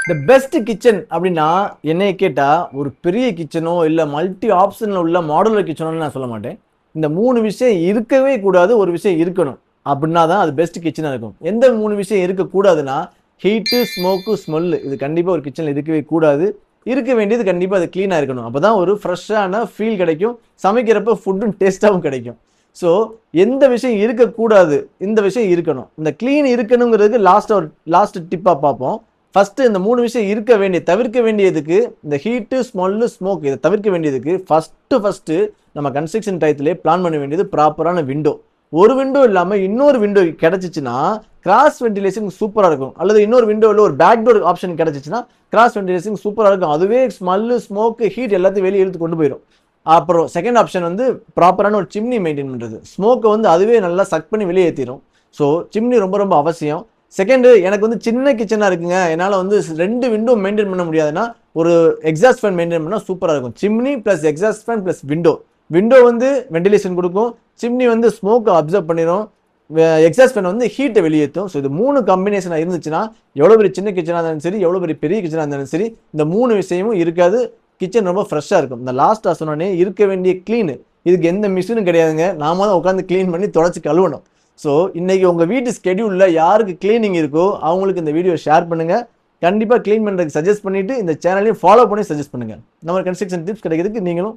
The best kitchen அப்படின்னா என்னைய கேட்டா ஒரு பெரிய கிச்சனோ இல்ல மல்டி ஆப்ஷன்ல உள்ள மாடுலர் கிச்சனோன்னு நான் சொல்ல மாட்டேன். இந்த 3 விஷயம் இருக்கவே கூடாது. ஒரு விஷயம் இருக்கணும். அப்படின்னா தான் அது பெஸ்ட் கிச்சனா இருக்கும். எந்த 3 விஷயம் இருக்கக்கூடாதுன்னா, ஹீட்டு, ஸ்மோக்கு, ஸ்மெல்லு. இது கண்டிப்பா ஒரு கிச்சன்ல இருக்கவே கூடாது. இருக்க வேண்டியது கண்டிப்பா அது கிளீனா இருக்கணும். அப்பதான் ஒரு ஃப்ரெஷ்ஷான ஃபீல் கிடைக்கும். சமைக்கிறப்ப ஃபுட்டும் டேஸ்ட்டாவும் கிடைக்கும். ஸோ எந்த விஷயம் இருக்கக்கூடாது, இந்த விஷயம் இருக்கணும். இந்த கிளீன் இருக்கணுங்கிறதுக்கு லாஸ்ட் டிப்பா பார்ப்போம். ஃபர்ஸ்ட் இந்த 3 விஷயம் இருக்க வேண்டிய தவிர்க்க வேண்டியதுக்கு இந்த ஹீட்டு, ஸ்மெல்லு, ஸ்மோக் இதை தவிர்க்க வேண்டியதுக்கு ஃபர்ஸ்ட் நம்ம கன்ஸ்ட்ரக்ஷன் டயத்திலே பிளான் பண்ண வேண்டியது ப்ராப்பரான விண்டோ. ஒரு விண்டோ இல்லாம இன்னொரு விண்டோ கிடைச்சிச்சுன்னா கிராஸ் வென்டிலேஷன் சூப்பரா இருக்கும். அல்லது இன்னொரு விண்டோவில் ஒரு பேக் டோர் ஆப்ஷன் கிடைச்சிச்சுன்னா கிராஸ் வென்டிலேஷன் சூப்பரா இருக்கும். அதுவே ஸ்மெல்லு, ஸ்மோக், ஹீட் எல்லாத்தையும் வெளியே இழுத்து கொண்டு போயிடும். அப்புறம் செகண்ட் ஆப்ஷன் வந்து ப்ராப்பரான ஒரு சிம்னி மெயின்டைன் பண்றது. ஸ்மோக்கை வந்து அதுவே நல்லா சக் பண்ணி வெளியே ஏற்றிடும். ஸோ சிம்னி ரொம்ப ரொம்ப அவசியம். செகண்ட், எனக்கு வந்து சின்ன கிச்சனா இருக்குங்க, என்னால் வந்து 2 விண்டோ மெயின்டைன் பண்ண முடியாதுன்னா ஒரு எக்ஸாஸ்ட் ஃபேன் மெயின்டைன் பண்ணால் சூப்பராக இருக்கும். Chimney plus exhaust fan plus window. Window வந்து வெண்டிலேஷன் கொடுக்கும், சிம்னி வந்து ஸ்மோக்கை அப்சர்வ் பண்ணிடும், எக்ஸாஸ்ட் ஃபேன் வந்து ஹீட்டை வெளியேற்றும். ஸோ இது 3 காம்பினேஷனாக இருந்துச்சுன்னா எவ்வளோ பெரிய சின்ன கிச்சனாக இருந்தாலும் சரி, எவ்வளோ பெரிய பெரிய கிச்சனாக இருந்தாலும் சரி, இந்த 3 விஷயமும் இருக்காது. கிச்சன் ரொம்ப ஃப்ரெஷ்ஷாக இருக்கும். இந்த லாஸ்ட்டாக சொன்னோன்னே இருக்க வேண்டிய க்ளீனு, இதுக்கு எந்த மிஷினும் கிடையாதுங்க. நாம தான் உட்காந்து க்ளீன் பண்ணி தொடச்சி கழுவணும். ஸோ இன்னைக்கு உங்கள் வீட்டு ஸ்கெடியூலில் யாருக்கு கிளீனிங் இருக்கோ அவங்களுக்கு இந்த வீடியோ ஷேர் பண்ணுங்கள். கண்டிப்பாக க்ளீன் பண்ணுறதுக்கு சஜஸ்ட் பண்ணிவிட்டு இந்த சேனலையும் ஃபாலோ பண்ணி சஜஸ்ட் பண்ணுங்கள். நம்ம கன்ஸ்ட்ரக்ஷன் டிப்ஸ் கிடைக்கிறதுக்கு நீங்களும்